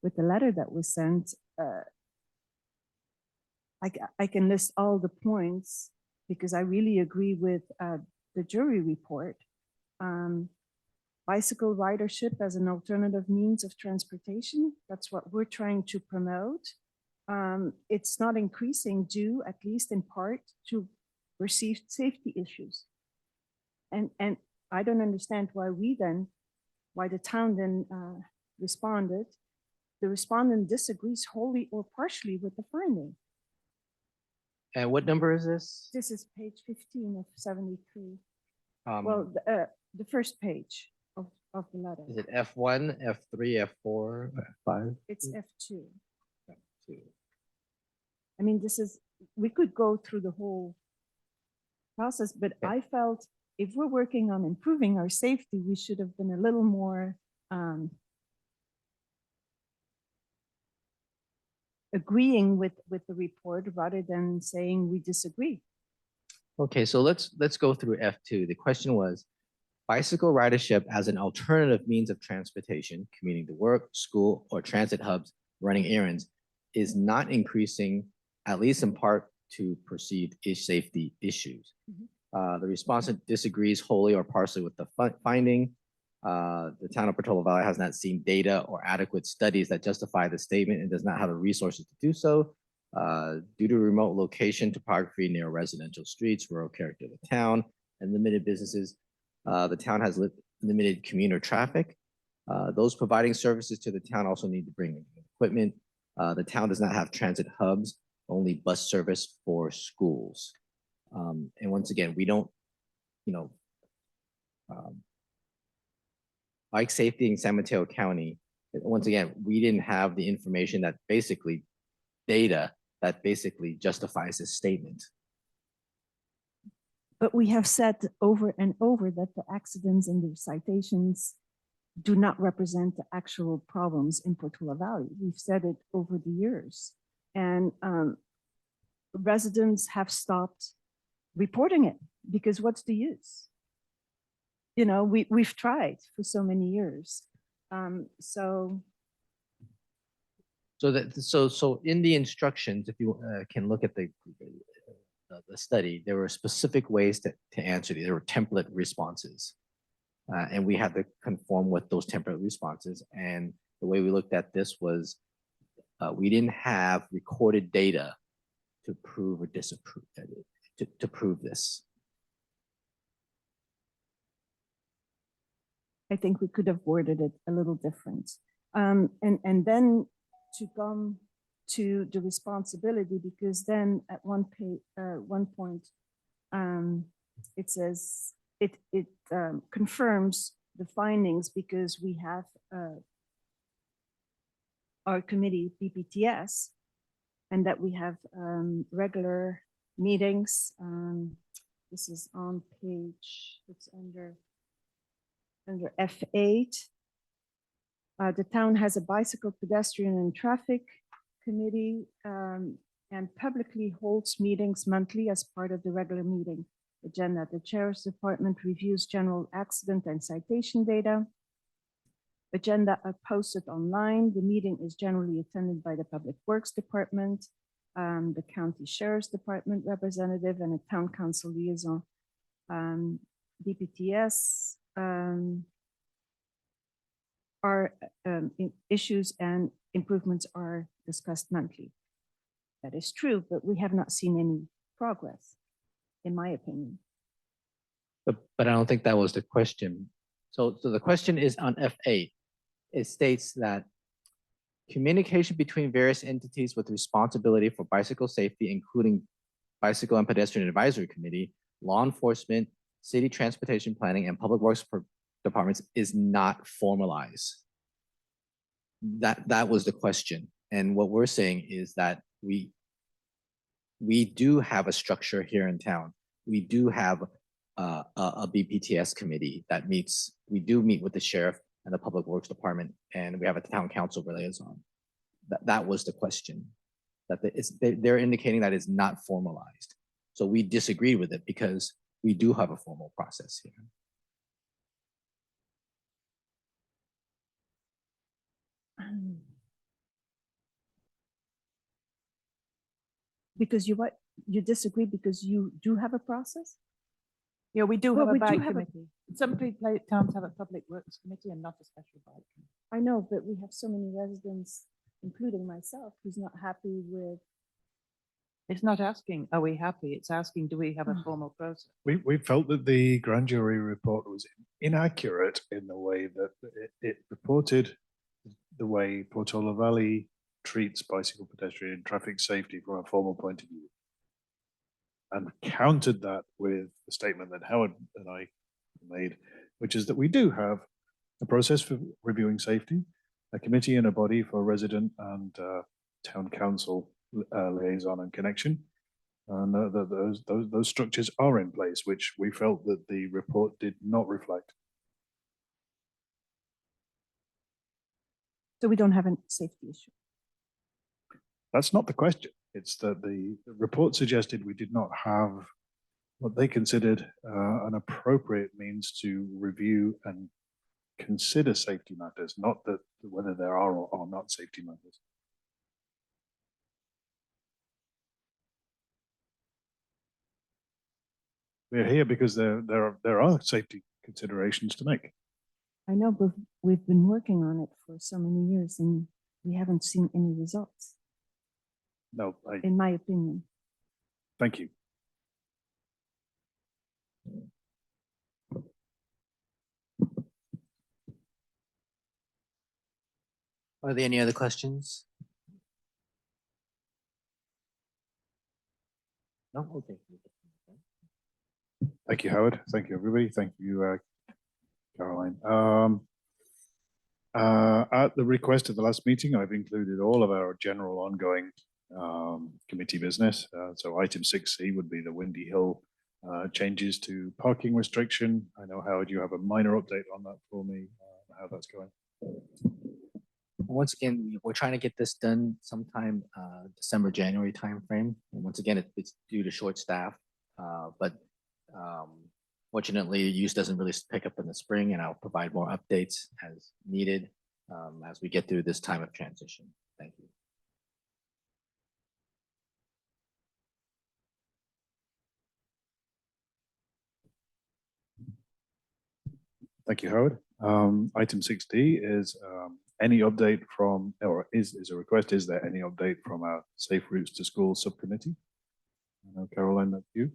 with the letter that was sent. I can list all the points because I really agree with the jury report. Bicycle ridership as an alternative means of transportation, that's what we're trying to promote. It's not increasing due, at least in part, to perceived safety issues. And I don't understand why the town then responded. The respondent disagrees wholly or partially with the finding. And what number is this? This is page 15 of 73. Um, Well, the first page of the letter. is it F1, F3, F4, F5? It's F2. F2. I mean, we could go through the whole process, but Okay. I felt if we're working on improving our safety, we should have been a little more agreeing with the report rather than saying we disagree. Okay, so let's go through F2. The question was, bicycle ridership as an alternative means of transportation, commuting to work, school, or transit hubs, running errands, is not increasing, at least in part, to perceived safety issues. The respondent disagrees wholly or partially with the finding. The town of Portola Valley has not seen data or adequate studies that justify the statement and does not have the resources to do so. Due to remote location, topography near residential streets, rural character of the town, and limited businesses, the town has limited commuter traffic. Those providing services to the town also need to bring equipment. The town does not have transit hubs, only bus service for schools. And once again, we don't, bike safety in San Mateo County, once again, we didn't have the information that basically data that basically justifies this statement. But we have said over and over that the accidents and the citations do not represent the actual problems in Portola Valley. We've said it over the years. And residents have stopped reporting it because what's the use? We've tried for so many years. So in the instructions, if you can look at the study, there were specific ways to answer these. There were template responses, and we had to conform with those template responses. And the way we looked at this was we didn't have recorded data to prove or disapprove to prove this. I think we could have worded it a little different. And then to come to the responsibility, because then at one point, it says it confirms the findings because we have our committee, BPTS, and that we have regular meetings. This is on page, it's under F8. The town has a bicycle, pedestrian, and traffic committee and publicly holds meetings monthly as part of the regular meeting agenda. The chair's department reviews general accident and citation data. Agenda are posted online. The meeting is generally attended by the Public Works Department, the County Sheriff's Department representative, and a town council liaison. DPTS issues and improvements are discussed monthly. That is true, but we have not seen any progress, in my opinion. But I don't think that was the question. So the question is on F8. It states that communication between various entities with responsibility for bicycle safety, including Bicycle and Pedestrian Advisory Committee, law enforcement, city transportation planning, and public works departments is not formalized. That was the question. And what we're saying is that we do have a structure here in town. We do have a BPTS committee that meets. We do meet with the sheriff and the public works department, and we have a town council liaison. That was the question. That they're indicating that it's not formalized. So we disagree with it because we do have a formal process here. Because you disagree because you do have a process? Yeah, we do Well, have a we do bike have a- committee. Some towns have a public works committee and not a special bike committee. I know, but we have so many residents, including myself, who's not happy with, It's not asking, are we happy? It's asking, do we have a Hmm. formal process? We felt that the grand jury report was inaccurate in the way that it reported the way Portola Valley treats bicycle, pedestrian, and traffic safety from a formal point of view. And countered that with the statement that Howard and I made, which is that we do have a process for reviewing safety, a committee and a body for resident and town council liaison and connection. And those structures are in place, which we felt that the report did not reflect. so we don't have a safety issue. That's not the question. It's that the report suggested we did not have what they considered an appropriate means to review and consider safety matters, not that whether there are or are not safety matters. We're here because there are safety considerations to make. I know, but we've been working on it for so many years and we haven't seen any results, No, in my opinion. thank you. Are there any other questions? No, okay. Thank you, Howard. Thank you, everybody. Thank you, Caroline. At the request of the last meeting, I've included all of our general ongoing committee business. So item 6C would be the Windy Hill changes to parking restriction. I know, Howard, you have a minor update on that for me, how that's going. Once again, we're trying to get this done sometime December, January timeframe. And once again, it's due to short staff. But fortunately, use doesn't really pick up in the spring, and I'll provide more updates as needed as we get through this time of transition. Thank you. Thank you, Howard. Item 6D is any update from, or is a request, is there any update from our Safe Routes to School subcommittee? I know, Caroline, that's you.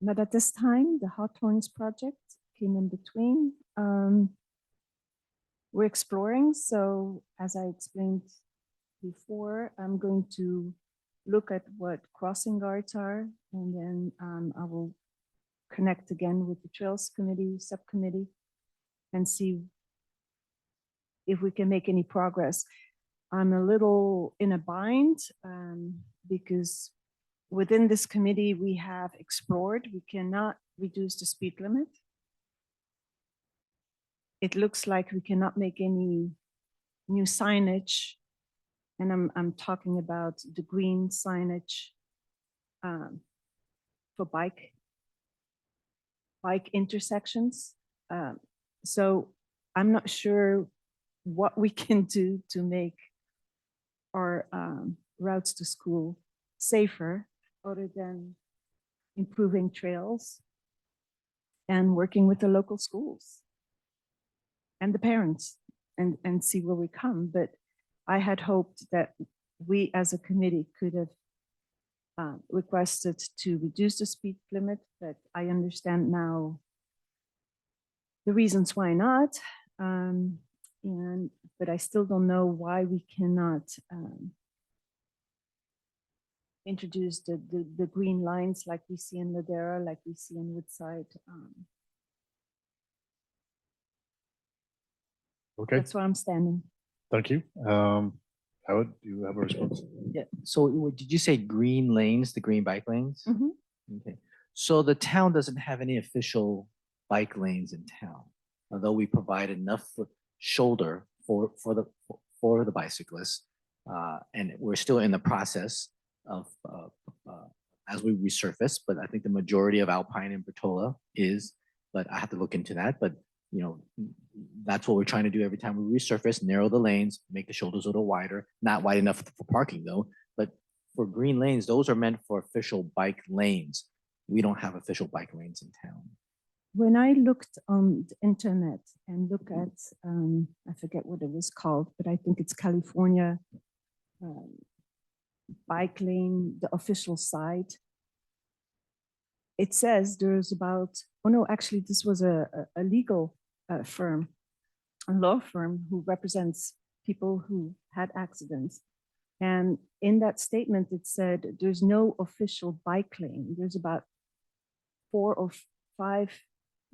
Not at this time. The Hawthorns project came in between. We're exploring. So as I explained before, I'm going to look at what crossing guards are, and then I will connect again with the Trails Committee, subcommittee, and see if we can make any progress. I'm a little in a bind because within this committee, we have explored, we cannot reduce the speed limit. It looks like we cannot make any new signage. And I'm talking about the green signage for bike intersections. So I'm not sure what we can do to make our routes to school safer, other than improving trails and working with the local schools and the parents and see where we come. But I had hoped that we as a committee could have requested to reduce the speed limit, but I understand now the reasons why not. But I still don't know why we cannot introduce the green lines like we see in Ladera, like we see in Woodside. Okay, That's where I'm standing. thank you. Howard, do you have a response? Yeah, so did you say green lanes, the green bike lanes? Mhm. Okay, so the town doesn't have any official bike lanes in town, although we provide enough shoulder for the bicyclists. And we're still in the process of, as we resurface, but I think the majority of Alpine and Bertola is, but I have to look into that, but you know, that's what we're trying to do every time we resurface, narrow the lanes, make the shoulders a little wider, not wide enough for parking though, but for green lanes, those are meant for official bike lanes. We don't have official bike lanes in town. When I looked on the internet and look at, I forget what it was called, but I think it's California bike lane, the official site. It says there's about, oh no, actually this was a legal firm, a law firm who represents people who had accidents. And in that statement, it said there's no official bike lane. There's about 4 or 5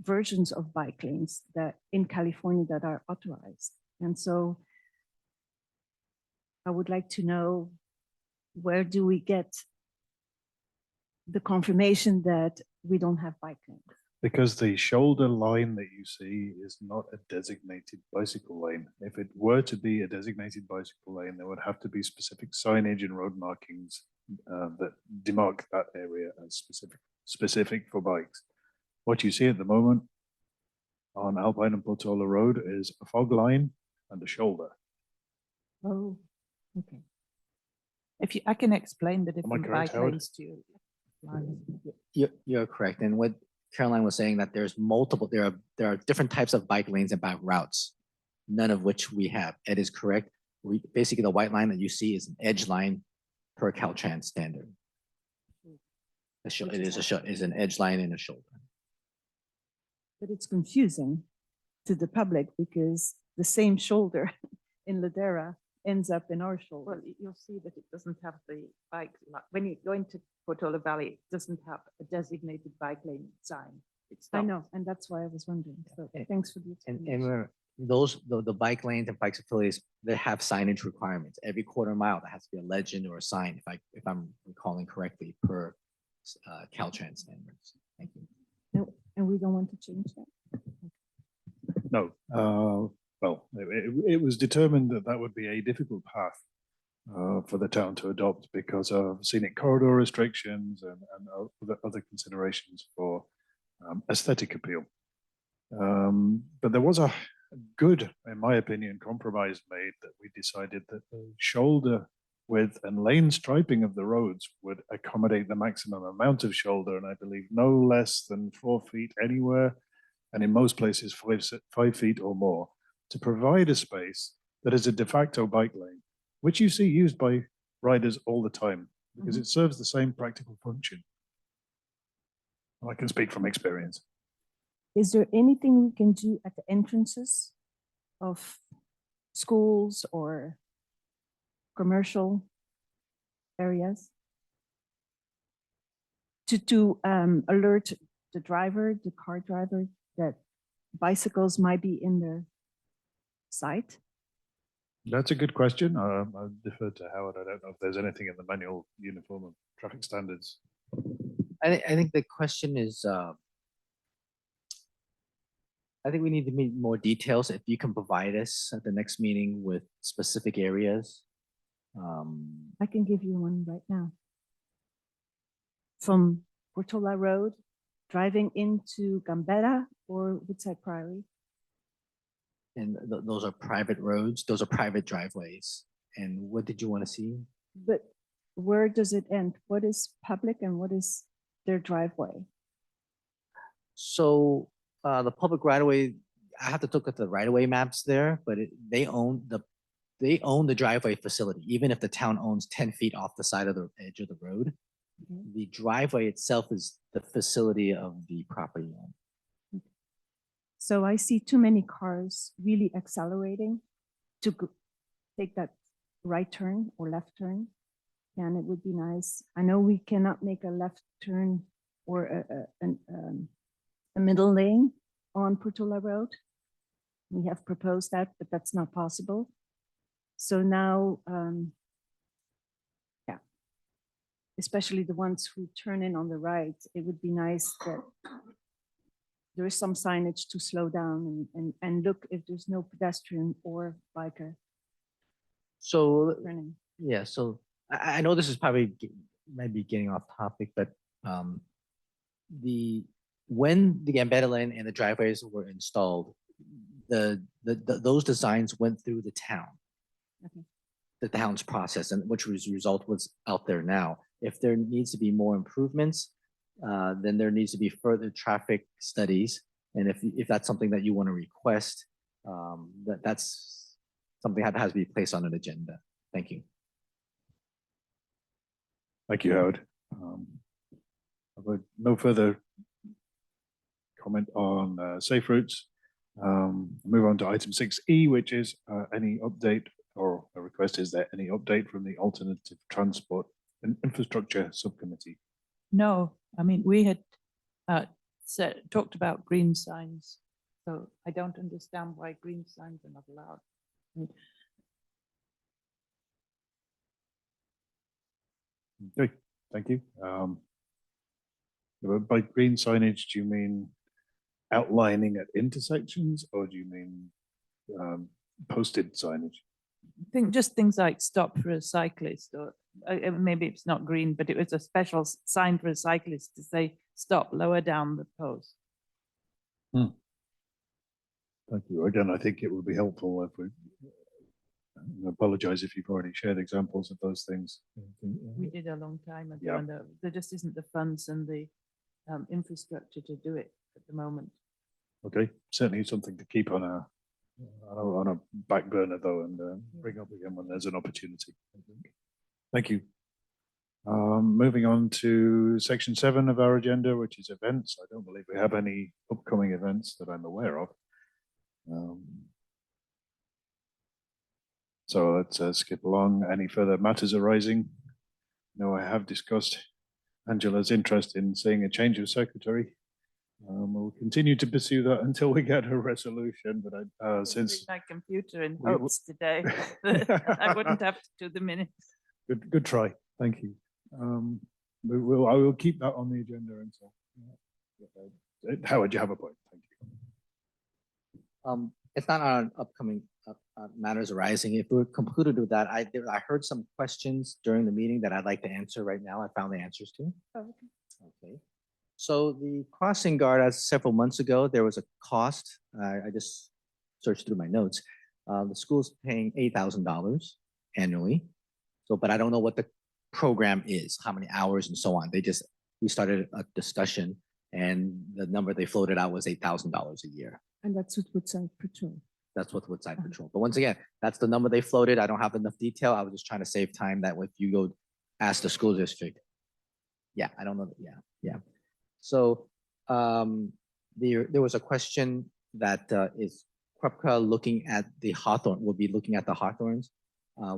versions of bike lanes that in California that are authorized. And so I would like to know, where do we get the confirmation that we don't have bike lanes? Because the shoulder line that you see is not a designated bicycle lane. If it were to be a designated bicycle lane, there would have to be specific signage and road markings that demark that area as specific for bikes. What you see at the moment on Alpine and Portola Road is a fog line and a shoulder. Oh, okay. If you, I can explain the I different correct, bike Howard? lanes to you. You're correct. And what Caroline was saying, that there's multiple, there are different types of bike lanes and bike routes, none of which we have. Ed is correct. Basically, the white line that you see is an edge line per Caltrans standard. It is an edge line and a shoulder. But it's confusing to the public because the same shoulder in Ladera ends up in our Well, shoulder. you'll see that it doesn't have the bike, when you go into Portola Valley, it doesn't have a designated bike lane sign. It's I not. know, and that's why I was wondering. So Yeah. thanks for the And explanation. the bike lanes and bike facilities, they have signage requirements. Every quarter mile, there has to be a legend or a sign, if I'm recalling correctly, per Caltrans standards. Thank you. And we don't want to change that. No, well, it was determined that that would be a difficult path for the town to adopt because of scenic corridor restrictions and other considerations for aesthetic appeal. But there was a good, in my opinion, compromise made that we decided that the shoulder width and lane striping of the roads would accommodate the maximum amount of shoulder, and I believe no less than 4 feet anywhere, and in most places 5 feet or more, to provide a space that is a de facto bike lane, which you see used by riders all the time because it serves the same practical function. I can speak from experience. Is there anything we can do at the entrances of schools or commercial areas to alert the driver, the car driver, that bicycles might be in their sight? That's a good question. I'll defer to Howard. I don't know if there's anything in the manual uniform of traffic standards. I think the question is, I think we need to meet more details. If you can provide us at the next meeting with specific areas. I can give you one right now. From Portola Road, driving into Gambetta or Woodside Priory. And those are private roads, those are private driveways. And what did you want to see? But where does it end? What is public and what is their driveway? So the public right of way, I have to look at the right of way maps there, but they own they own the driveway facility, even if the town owns 10 feet off the side of the edge of the road. The driveway itself is the facility of the property owner. So I see too many cars really accelerating to take that right turn or left turn. And it would be nice. I know we cannot make a left turn or a middle lane on Portola Road. We have proposed that, but that's not possible. So now, yeah, especially the ones who turn in on the right, it would be nice that there is some signage to slow down and look if there's no pedestrian or biker So turning. yeah, so I know this is probably might be getting off topic, but when the embedded lane and the driveways were installed, those designs went through the town. Okay. The town's process, and which was result was out there now. If there needs to be more improvements, then there needs to be further traffic studies. And if that's something that you want to request, that's something that has to be placed on an agenda. Thank you. Thank you, Howard. I've got no further comment on safe routes. Move on to item 6E, which is any update or a request. Is there any update from the Alternative Transport and Infrastructure Subcommittee? No, I mean, we had talked about green signs, so I don't understand why green signs are not allowed. Okay, thank you. By green signage, do you mean outlining at intersections, or do you mean posted signage? I think just things like stop for a cyclist, or maybe it's not green, but it was a special sign for a cyclist to say stop lower down the post. Thank you. Again, I think it would be helpful if we apologize if you've already shared examples of those things. We did a long time ago, Yeah. and there just isn't the funds and the infrastructure to do it at the moment. Okay, certainly something to keep on a back burner though, and bring up again when there's an opportunity. I think. Thank you. Moving on to section 7 of our agenda, which is events. I don't believe we have any upcoming events that I'm aware of. So let's skip along. Any further matters arising? No, I have discussed Angela's interest in seeing a change of secretary. We'll continue to pursue that until we get a resolution. But since my computer in we- hopes today, that I wouldn't have to do the minutes. good try, thank you. I will keep that on the agenda until. Howard, you have a point. Thank you. It's not on upcoming matters arising. If we're concluded with that, I heard some questions during the meeting that I'd like to answer right now. I found the answers to. Okay. So the crossing guard, as several months ago, there was a cost. I just searched through my notes. The school's paying $8,000 annually. So, but I don't know what the program is, how many hours and so on. We started a discussion, and the number they floated out was $8,000 a year. And that's what Woodside Patrol. That's what Woodside Patrol. But once again, that's the number they floated. I don't have enough detail. I was just trying to save time that if you go ask the school district. Yeah, I don't know. Yeah. So there was a question that is Krupka looking at the Hawthorne, will be looking at the Hawthorns.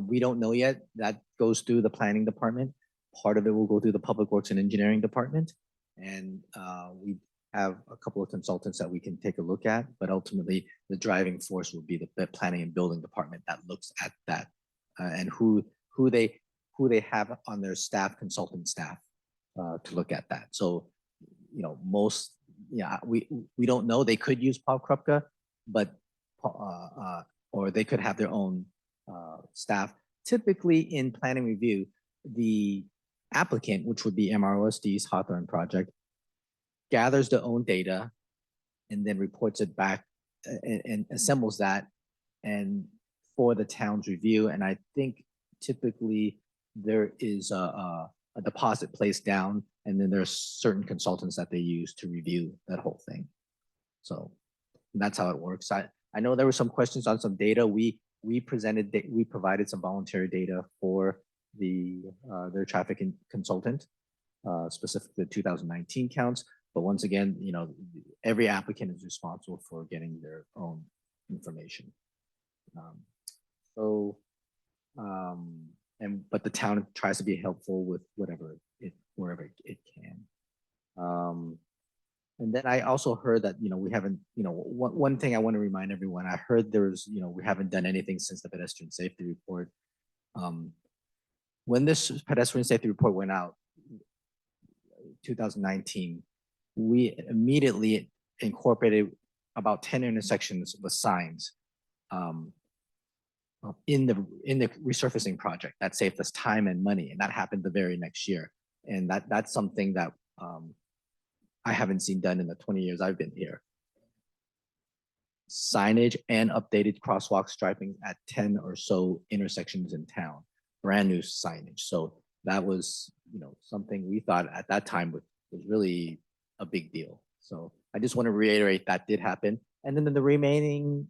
We don't know yet. That goes through the planning department. Part of it will go through the public works and engineering department. And we have a couple of consultants that we can take a look at, but ultimately the driving force will be the planning and building department that looks at that and who they have on their staff, consultant staff to look at that. So, you know, we don't know. They could use Paul Krupka, but or they could have their own staff. Typically in planning review, the applicant, which would be MROSD's Hawthorne project, gathers their own data and then reports it back and assembles that and for the town's review. And I think typically there is a deposit placed down, and then there's certain consultants that they use to review that whole thing. So that's how it works. I know there were some questions on some data. We we provided some voluntary data for their traffic consultant, specifically the 2019 counts. But once again, every applicant is responsible for getting their own information. But the town tries to be helpful with wherever it can. And then I also heard that, we haven't, one thing I want to remind everyone, I heard we haven't done anything since the pedestrian safety report. When this pedestrian safety report went out, 2019, we immediately incorporated about 10 intersections with signs in the resurfacing project. That saved us time and money, and that happened the very next year. And that's something that I haven't seen done in the 20 years I've been here. Signage and updated crosswalk striping at 10 or so intersections in town, brand new signage. So that was, something we thought at that time was really a big deal. So I just want to reiterate that did happen. And then the remaining,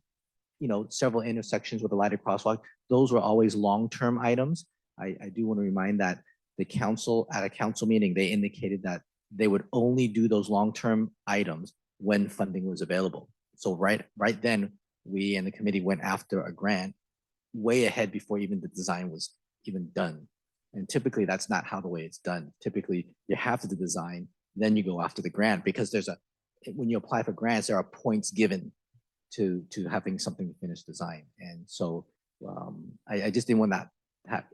several intersections with a lighted crosswalk, those were always long-term items. I do want to remind that the council, at a council meeting, they indicated that they would only do those long-term items when funding was available. So right then, we and the committee went after a grant way ahead before even the design was even done. And typically that's not how the way it's done. Typically you have to do design, then you go after the grant, because when you apply for grants, there are points given to having something finished design. And so I just didn't want that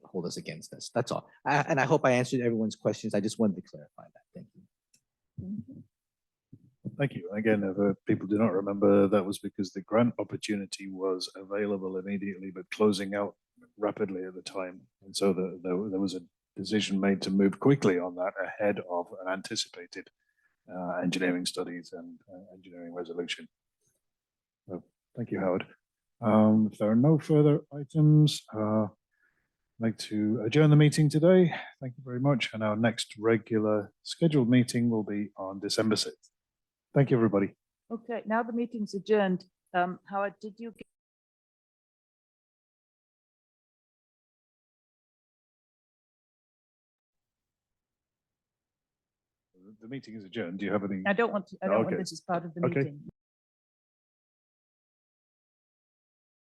hold us against us. That's all. And I hope I answered everyone's questions. I just wanted to clarify that. Thank you. Thank you. Again, if people do not remember, that was because the grant opportunity was available immediately, but closing out rapidly at the time. And so there was a decision made to move quickly on that ahead of an anticipated engineering studies and engineering resolution. So thank you, Howard. If there are no further items, I'd like to adjourn the meeting today. Thank you very much. And our next regular scheduled meeting will be on December 6th. Thank you, everybody. Okay, now the meeting's adjourned. Howard, did you get The meeting is adjourned. Do you have any? I don't want Okay. this as part of the Okay. meeting.